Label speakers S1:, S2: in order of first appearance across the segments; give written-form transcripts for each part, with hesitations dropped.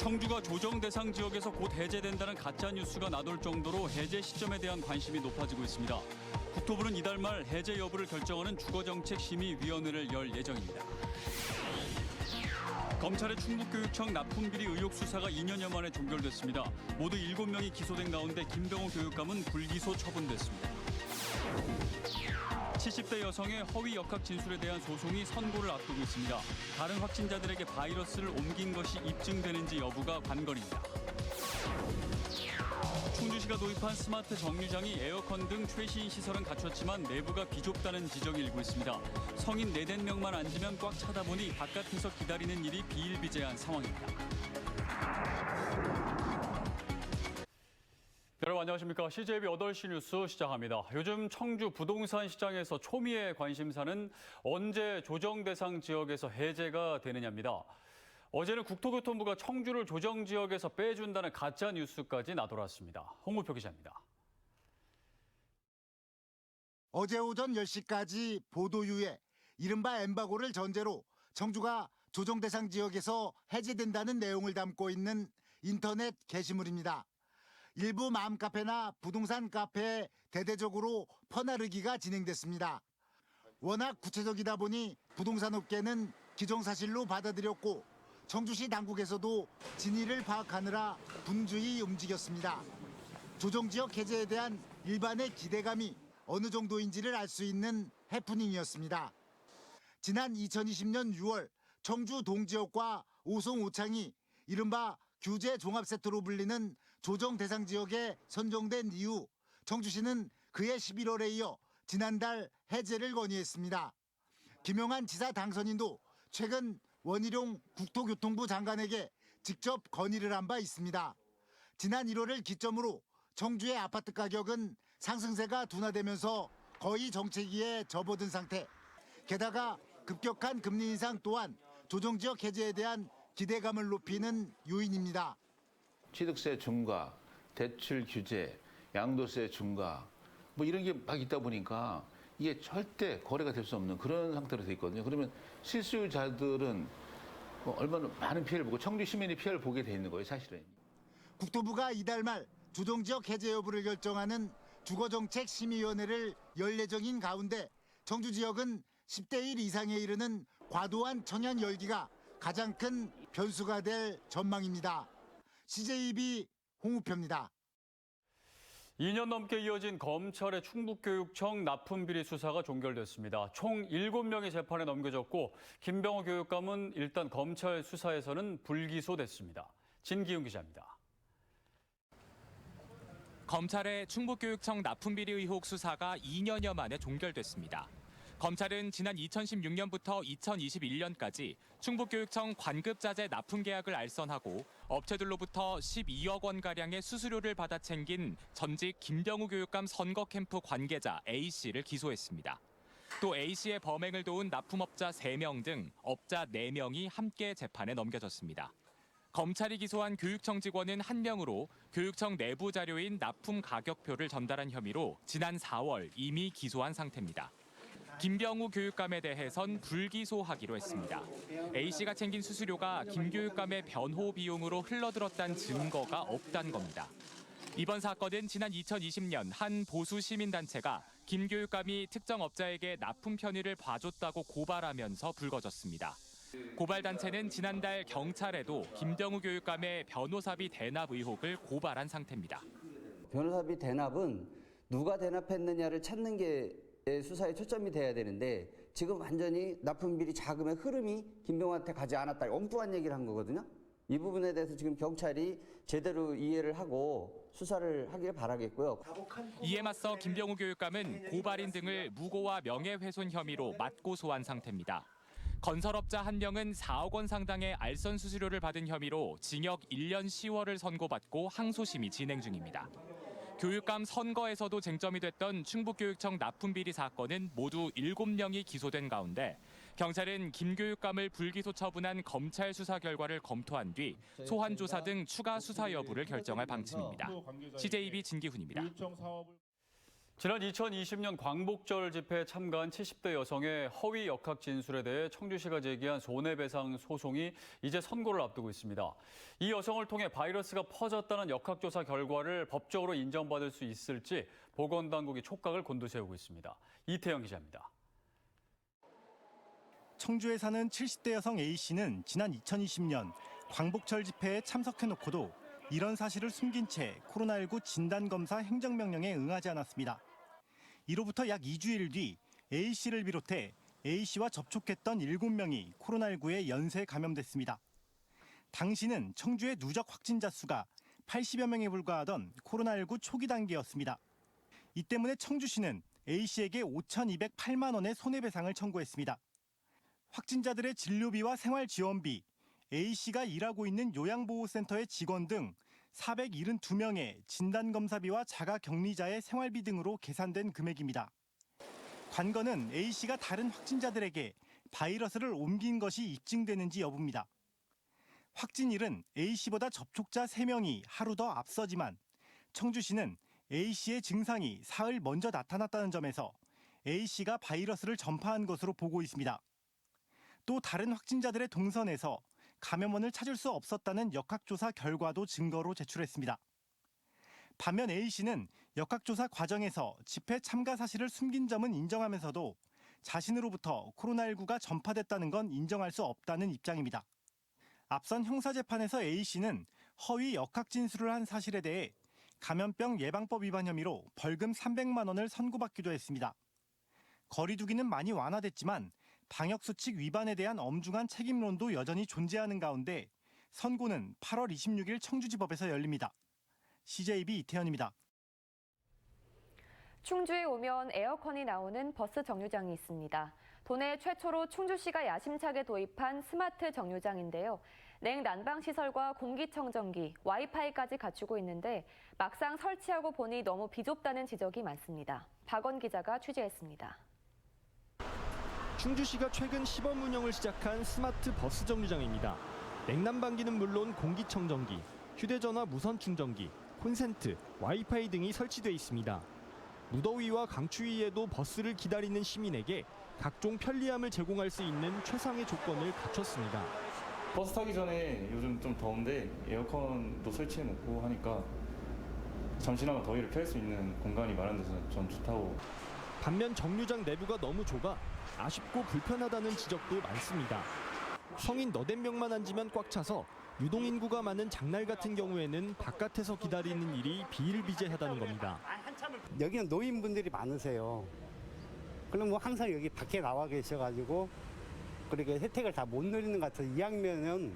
S1: 청주가 조정 대상 지역에서 곧 해제된다는 가짜 뉴스가 나돌 정도로 해제 시점에 대한 관심이 높아지고 있습니다. 국토부는 이달 말 해제 여부를 결정하는 주거정책심의위원회를 열 예정입니다. 검찰의 충북교육청 납품비리 의혹 수사가 2년여 만에 종결됐습니다. 모두 7명이 기소된 가운데 김병호 교육감은 불기소 처분됐습니다. 70대 여성의 허위 역학 진술에 대한 소송이 선고를 앞두고 있습니다. 다른 확진자들에게 바이러스를 옮긴 것이 입증되는지 여부가 관건입니다. 충주시가 도입한 스마트 정류장이 에어컨 등 최신 시설은 갖췄지만 내부가 비좁다는 지적이 일고 있습니다. 성인 4~5명만 앉으면 꽉 차다 보니 바깥에서 기다리는 일이 비일비재한 상황입니다. 여러분 안녕하십니까. CJB 8시 뉴스 시작합니다. 요즘 청주 부동산 시장에서 초미의 관심사는 언제 조정 대상 지역에서 해제가 되느냐입니다. 어제는 국토교통부가 청주를 조정 지역에서 빼준다는 가짜 뉴스까지 나돌았습니다. 홍우표 기자입니다.
S2: 어제 오전 10시까지 보도유예, 이른바 엠바고를 전제로 청주가 조정 대상 지역에서 해제된다는 내용을 담고 있는 인터넷 게시물입니다. 일부 맘카페나 부동산 카페에 대대적으로 퍼나르기가 진행됐습니다. 워낙 구체적이다 보니 부동산 업계는 기정사실로 받아들였고 청주시 당국에서도 진위를 파악하느라 분주히 움직였습니다. 조정지역 해제에 대한 일반의 기대감이 어느 정도인지를 알 수 있는 해프닝이었습니다. 지난 2020년 6월 청주 동지역과 오송 오창이 이른바 규제 종합세트로 불리는 조정 대상 지역에 선정된 이후 청주시는 그해 11월에 이어 지난달 해제를 건의했습니다. 김영한 지사 당선인도 최근 원희룡 국토교통부 장관에게 직접 건의를 한 바 있습니다. 지난 1월을 기점으로 청주의 아파트 가격은 상승세가 둔화되면서 거의 정체기에 접어든 상태. 게다가 급격한 금리 인상 또한 조정지역 해제에 대한 기대감을 높이는 요인입니다.
S3: 취득세 중과, 대출 규제, 양도세 중과 뭐 이런 게 막 있다 보니까 이게 절대 거래가 될 수 없는 그런 상태로 돼 있거든요. 그러면 실수요자들은 뭐 얼마나 많은 피해를 보고 청주 시민이 피해를 보게 돼 있는 거예요, 사실은.
S2: 국토부가 이달 말 조정지역 해제 여부를 결정하는 주거정책심의위원회를 열 예정인 가운데 청주 지역은 10대 1 이상에 이르는 과도한 청약 열기가 가장 큰 변수가 될 전망입니다. CJB 홍우표입니다.
S1: 2년 넘게 이어진 검찰의 충북교육청 납품비리 수사가 종결됐습니다. 총 7명이 재판에 넘겨졌고 김병호 교육감은 일단 검찰 수사에서는 불기소됐습니다. 진기훈 기자입니다.
S4: 검찰의 충북교육청 납품비리 의혹 수사가 2년여 만에 종결됐습니다. 검찰은 지난 2016년부터 2021년까지 충북교육청 관급자재 납품 계약을 알선하고 업체들로부터 12억 원가량의 수수료를 받아 챙긴 전직 김병우 교육감 선거 캠프 관계자 A씨를 기소했습니다. 또 A씨의 범행을 도운 납품업자 3명 등 업자 4명이 함께 재판에 넘겨졌습니다. 검찰이 기소한 교육청 직원은 1명으로 교육청 내부 자료인 납품 가격표를 전달한 혐의로 지난 4월 이미 기소한 상태입니다. 김병우 교육감에 대해선 불기소하기로 했습니다. A씨가 챙긴 수수료가 김 교육감의 변호 비용으로 흘러들었다는 증거가 없다는 겁니다. 이번 사건은 지난 2020년 한 보수 시민단체가 김 교육감이 특정 업자에게 납품 편의를 봐줬다고 고발하면서 불거졌습니다. 고발단체는 지난달 경찰에도 김병우 교육감의 변호사비 대납 의혹을 고발한 상태입니다.
S5: 변호사비 대납은 누가 대납했느냐를 찾는 게 수사에 초점이 돼야 되는데 지금 완전히 납품비리 자금의 흐름이 김병호한테 가지 않았다. 엉뚱한 얘기를 한 거거든요. 이 부분에 대해서 지금 경찰이 제대로 이해를 하고 수사를 하길 바라겠고요.
S4: 이에 맞서 김병우 교육감은 고발인 등을 무고와 명예훼손 혐의로 맞고소한 상태입니다. 건설업자 1명은 4억 원 상당의 알선 수수료를 받은 혐의로 징역 1년 10월을 선고받고 항소심이 진행 중입니다. 교육감 선거에서도 쟁점이 됐던 충북교육청 납품비리 사건은 모두 7명이 기소된 가운데 경찰은 김 교육감을 불기소 처분한 검찰 수사 결과를 검토한 뒤 소환 조사 등 추가 수사 여부를 결정할 방침입니다. CJB 진기훈입니다.
S1: 지난 2020년 광복절 집회에 참가한 70대 여성의 허위 역학 진술에 대해 청주시가 제기한 손해배상 소송이 이제 선고를 앞두고 있습니다. 이 여성을 통해 바이러스가 퍼졌다는 역학조사 결과를 법적으로 인정받을 수 있을지 보건당국이 촉각을 곤두세우고 있습니다. 이태영 기자입니다.
S6: 청주에 사는 70대 여성 A씨는 지난 2020년 광복절 집회에 참석해놓고도 이런 사실을 숨긴 채 코로나19 진단검사 행정명령에 응하지 않았습니다. 이로부터 약 2주일 뒤 A씨를 비롯해 A씨와 접촉했던 7명이 코로나19에 연쇄 감염됐습니다. 당시는 청주의 누적 확진자 수가 80여 명에 불과하던 코로나19 초기 단계였습니다. 이 때문에 청주시는 A씨에게 5,208만 원의 손해배상을 청구했습니다. 확진자들의 진료비와 생활지원비, A씨가 일하고 있는 요양보호센터의 직원 등 472명의 진단검사비와 자가격리자의 생활비 등으로 계산된 금액입니다. 관건은 A씨가 다른 확진자들에게 바이러스를 옮긴 것이 입증되는지 여부입니다. 확진일은 A씨보다 접촉자 3명이 하루 더 앞서지만 청주시는 A씨의 증상이 사흘 먼저 나타났다는 점에서 A씨가 바이러스를 전파한 것으로 보고 있습니다. 또 다른 확진자들의 동선에서 감염원을 찾을 수 없었다는 역학조사 결과도 증거로 제출했습니다. 반면 A씨는 역학조사 과정에서 집회 참가 사실을 숨긴 점은 인정하면서도 자신으로부터 코로나19가 전파됐다는 건 인정할 수 없다는 입장입니다. 앞선 형사재판에서 A씨는 허위 역학 진술을 한 사실에 대해 감염병 예방법 위반 혐의로 벌금 300만 원을 선고받기도 했습니다. 거리 두기는 많이 완화됐지만 방역수칙 위반에 대한 엄중한 책임론도 여전히 존재하는 가운데 선고는 8월 26일 청주지법에서 열립니다. CJB 이태현입니다.
S7: 충주에 오면 에어컨이 나오는 버스 정류장이 있습니다. 도내 최초로 충주시가 야심차게 도입한 스마트 정류장인데요. 냉난방 시설과 공기청정기, 와이파이까지 갖추고 있는데 막상 설치하고 보니 너무 비좁다는 지적이 많습니다. 박원 기자가 취재했습니다.
S8: 충주시가 최근 시범 운영을 시작한 스마트 버스 정류장입니다. 냉난방기는 물론 공기청정기, 휴대전화 무선 충전기, 콘센트, 와이파이 등이 설치돼 있습니다. 무더위와 강추위에도 버스를 기다리는 시민에게 각종 편리함을 제공할 수 있는 최상의 조건을 갖췄습니다.
S9: 버스 타기 전에 요즘 좀 더운데 에어컨도 설치해놓고 하니까 잠시나마 더위를 피할 수 있는 공간이 마련돼서 전 좋다고.
S8: 반면 정류장 내부가 너무 좁아 아쉽고 불편하다는 지적도 많습니다. 성인 8명만 앉으면 꽉 차서 유동인구가 많은 장날 같은 경우에는 바깥에서 기다리는 일이 비일비재하다는 겁니다.
S10: 여기는 노인분들이 많으세요. 그럼 뭐 항상 여기 밖에 나와 계셔가지고 그렇게 혜택을 다 못 누리는 것 같아서 2학년은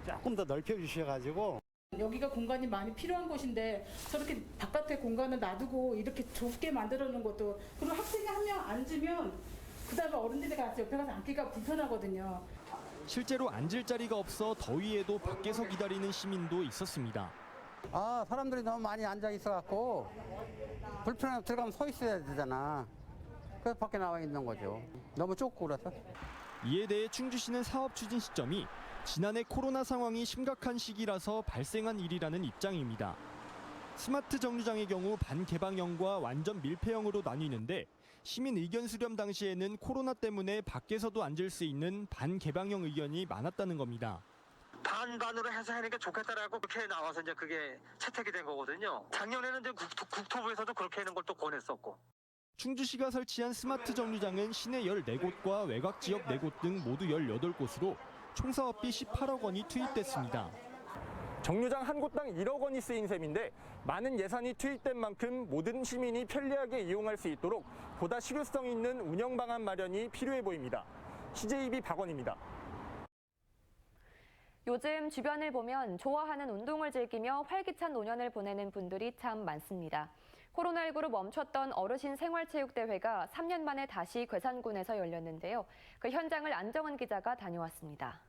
S10: 조금 더 넓혀주셔가지고.
S11: 여기가 공간이 많이 필요한 곳인데 저렇게 바깥에 공간을 놔두고 이렇게 좁게 만들어 놓은 것도, 그리고 학생이 한 명 앉으면 그다음에 어른들이 가서 옆에 가서 앉기가 불편하거든요.
S8: 실제로 앉을 자리가 없어 더위에도 밖에서 기다리는 시민도 있었습니다.
S10: 사람들이 너무 많이 앉아 있어갖고 불편하게 들어가면 서 있어야 되잖아. 그래서 밖에 나와 있는 거죠. 너무 좁고 그래서.
S8: 이에 대해 충주시는 사업 추진 시점이 지난해 코로나 상황이 심각한 시기라서 발생한 일이라는 입장입니다. 스마트 정류장의 경우 반개방형과 완전 밀폐형으로 나뉘는데 시민 의견 수렴 당시에는 코로나 때문에 밖에서도 앉을 수 있는 반개방형 의견이 많았다는 겁니다.
S12: 반반으로 해서 하는 게 좋겠다라고 그렇게 나와서 이제 그게 채택이 된 거거든요. 작년에는 이제 국토부에서도 그렇게 하는 걸 또 권했었고.
S8: 충주시가 설치한 스마트 정류장은 시내 14곳과 외곽 지역 4곳 등 모두 18곳으로 총 사업비 18억 원이 투입됐습니다.
S13: 정류장 한 곳당 1억 원이 쓰인 셈인데 많은 예산이 투입된 만큼 모든 시민이 편리하게 이용할 수 있도록 보다 실효성 있는 운영 방안 마련이 필요해 보입니다. CJB 박원입니다.
S7: 요즘 주변을 보면 좋아하는 운동을 즐기며 활기찬 노년을 보내는 분들이 참 많습니다. 코로나19로 멈췄던 어르신 생활체육대회가 3년 만에 다시 괴산군에서 열렸는데요. 그 현장을 안정은 기자가 다녀왔습니다.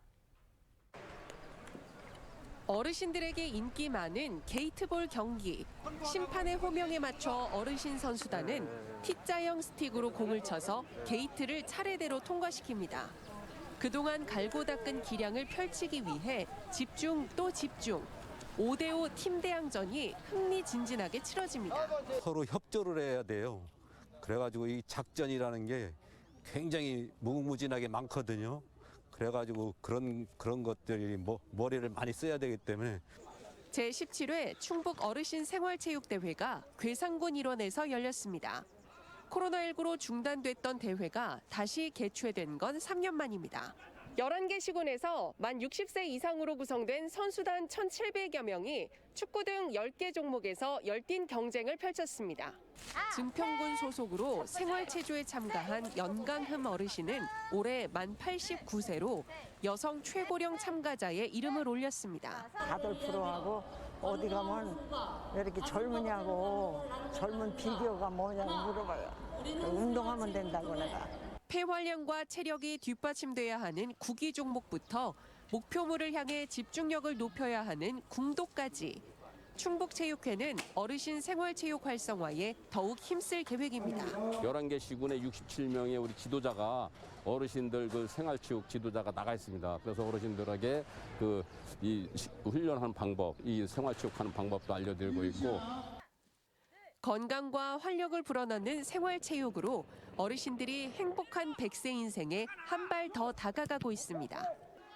S14: 어르신들에게 인기 많은 게이트볼 경기. 심판의 호명에 맞춰 어르신 선수단은 T자형 스틱으로 공을 쳐서 게이트를 차례대로 통과시킵니다. 그동안 갈고 닦은 기량을 펼치기 위해 집중 또 집중. 5대5 팀 대항전이 흥미진진하게 치러집니다.
S15: 서로 협조를 해야 돼요. 그래가지고 이 작전이라는 게 굉장히 무궁무진하게 많거든요. 그래가지고 그런 것들이 머리를 많이 써야 되기 때문에.
S14: 제17회 충북 어르신 생활체육대회가 괴산군 일원에서 열렸습니다. 코로나19로 중단됐던 대회가 다시 개최된 건 3년 만입니다. 11개 시군에서 만 60세 이상으로 구성된 선수단 1,700여 명이 축구 등 10개 종목에서 열띤 경쟁을 펼쳤습니다. 증평군 소속으로 생활체조에 참가한 연강흠 어르신은 올해 만 89세로 여성 최고령 참가자의 이름을 올렸습니다.
S16: 다들 부러워하고 어디 가면 왜 이렇게 젊으냐고 젊은 비결가 뭐냐고 물어봐요. 운동하면 된다고 내가.
S14: 폐활량과 체력이 뒷받침돼야 하는 구기 종목부터 목표물을 향해 집중력을 높여야 하는 궁도까지 충북체육회는 어르신 생활체육 활성화에 더욱 힘쓸 계획입니다.
S17: 11개 시군에 67명의 우리 지도자가 어르신들 그 생활체육 지도자가 나가 있습니다. 그래서 어르신들에게 이 훈련하는 방법, 이 생활체육하는 방법도 알려드리고 있고.
S14: 건강과 활력을 불어넣는 생활체육으로 어르신들이 행복한 100세 인생에 한 발 더 다가가고 있습니다.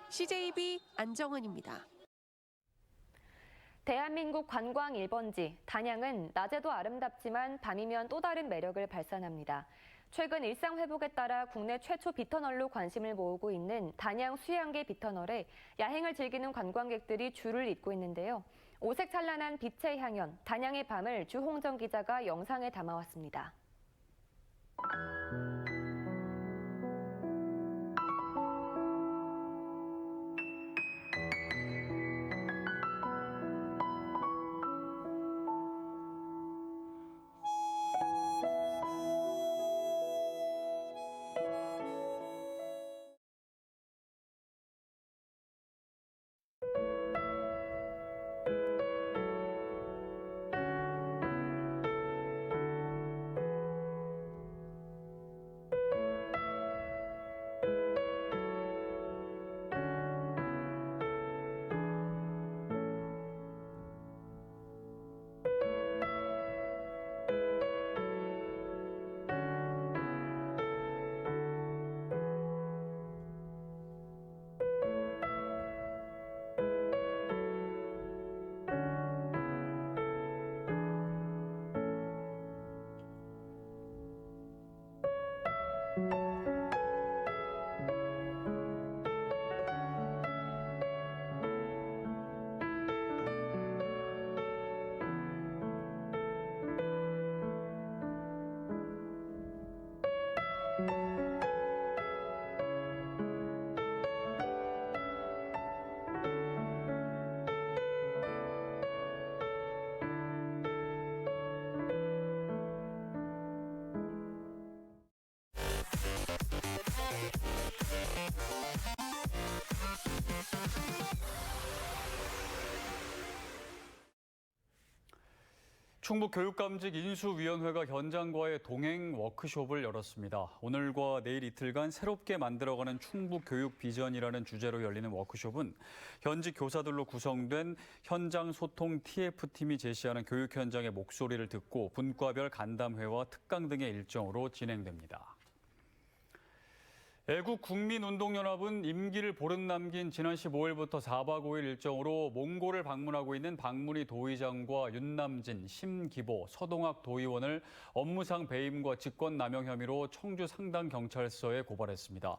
S14: CJB 안정은입니다.
S7: 대한민국 관광 1번지 단양은 낮에도 아름답지만 밤이면 또 다른 매력을 발산합니다. 최근 일상 회복에 따라 국내 최초 비터널로 관심을 모으고 있는 단양 수양계 비터널에 야행을 즐기는 관광객들이 줄을 잇고 있는데요. 오색 찬란한 빛의 향연, 단양의 밤을 주홍정 기자가 영상에 담아왔습니다.
S1: 충북교육감직 인수위원회가 현장과의 동행 워크숍을 열었습니다. 오늘과 내일 이틀간 새롭게 만들어가는 충북교육 비전이라는 주제로 열리는 워크숍은 현직 교사들로 구성된 현장 소통 TF팀이 제시하는 교육 현장의 목소리를 듣고 분과별 간담회와 특강 등의 일정으로 진행됩니다. 애국국민운동연합은 임기를 보름 남긴 지난 15일부터 4박 5일 일정으로 몽골을 방문하고 있는 박문희 도의장과 윤남진, 심기보, 서동학 도의원을 업무상 배임과 직권남용 혐의로 청주 상당경찰서에 고발했습니다.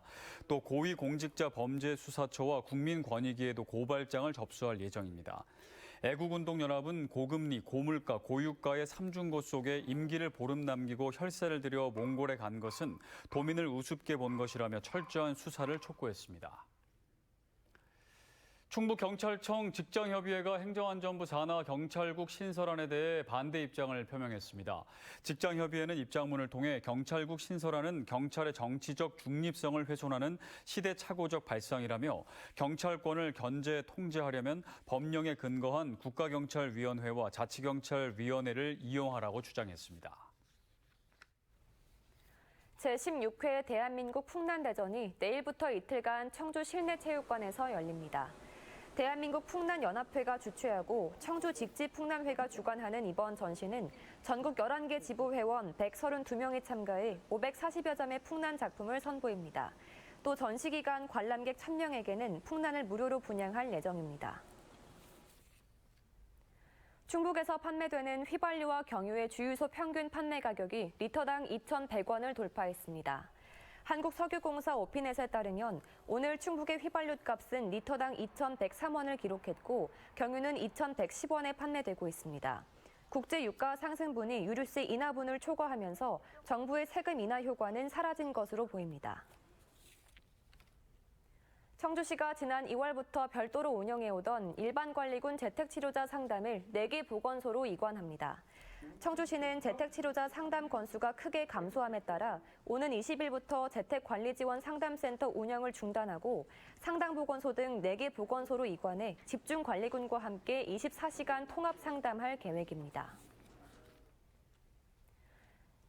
S1: 또 고위공직자범죄수사처와 국민권익위에도 고발장을 접수할 예정입니다. 애국운동연합은 고금리, 고물가, 고유가의 삼중고 속에 임기를 보름 남기고 혈세를 들여 몽골에 간 것은 도민을 우습게 본 것이라며 철저한 수사를 촉구했습니다. 충북경찰청 직장협의회가 행정안전부 산하 경찰국 신설안에 대해 반대 입장을 표명했습니다. 직장협의회는 입장문을 통해 경찰국 신설안은 경찰의 정치적 중립성을 훼손하는 시대착오적 발상이라며 경찰권을 견제 통제하려면 법령에 근거한 국가경찰위원회와 자치경찰위원회를 이용하라고 주장했습니다.
S7: 제16회 대한민국 풍란대전이 내일부터 이틀간 청주 실내체육관에서 열립니다. 대한민국 풍난연합회가 주최하고 청주 직지풍난회가 주관하는 이번 전시는 전국 11개 지부 회원 132명이 참가해 540여 점의 풍난 작품을 선보입니다. 또 전시 기간 관람객 1000명에게는 풍난을 무료로 분양할 예정입니다. 충북에서 판매되는 휘발유와 경유의 주유소 평균 판매 가격이 리터당 2,100원을 돌파했습니다. 한국석유공사 오피넷에 따르면 오늘 충북의 휘발유 값은 리터당 2,103원을 기록했고 경유는 2,110원에 판매되고 있습니다. 국제 유가 상승분이 유류세 인하분을 초과하면서 정부의 세금 인하 효과는 사라진 것으로 보입니다. 청주시가 지난 2월부터 별도로 운영해오던 일반관리군 재택치료자 상담을 4개 보건소로 이관합니다. 청주시는 재택치료자 상담 건수가 크게 감소함에 따라 오는 20일부터 재택관리지원 상담센터 운영을 중단하고 상담보건소 등 4개 보건소로 이관해 집중관리군과 함께 24시간 통합 상담할 계획입니다.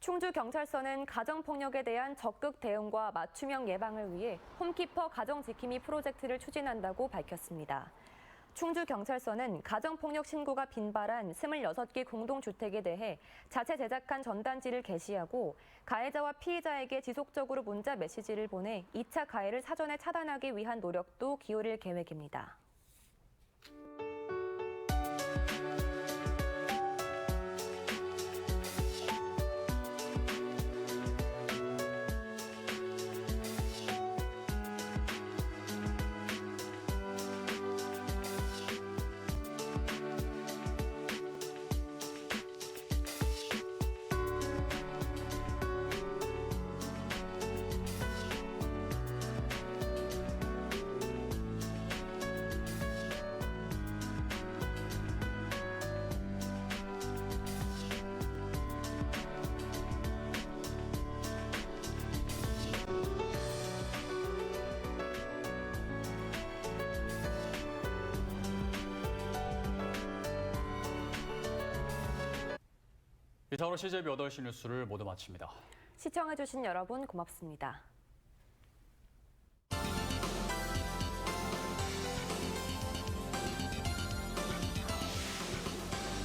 S7: 충주경찰서는 가정폭력에 대한 적극 대응과 맞춤형 예방을 위해 홈키퍼 가정지킴이 프로젝트를 추진한다고 밝혔습니다. 충주경찰서는 가정폭력 신고가 빈발한 26개 공동주택에 대해 자체 제작한 전단지를 게시하고 가해자와 피해자에게 지속적으로 문자 메시지를 보내 2차 가해를 사전에 차단하기 위한 노력도 기울일 계획입니다.
S1: 이상으로 CJB 8시 뉴스를 모두 마칩니다.
S7: 시청해주신 여러분 고맙습니다.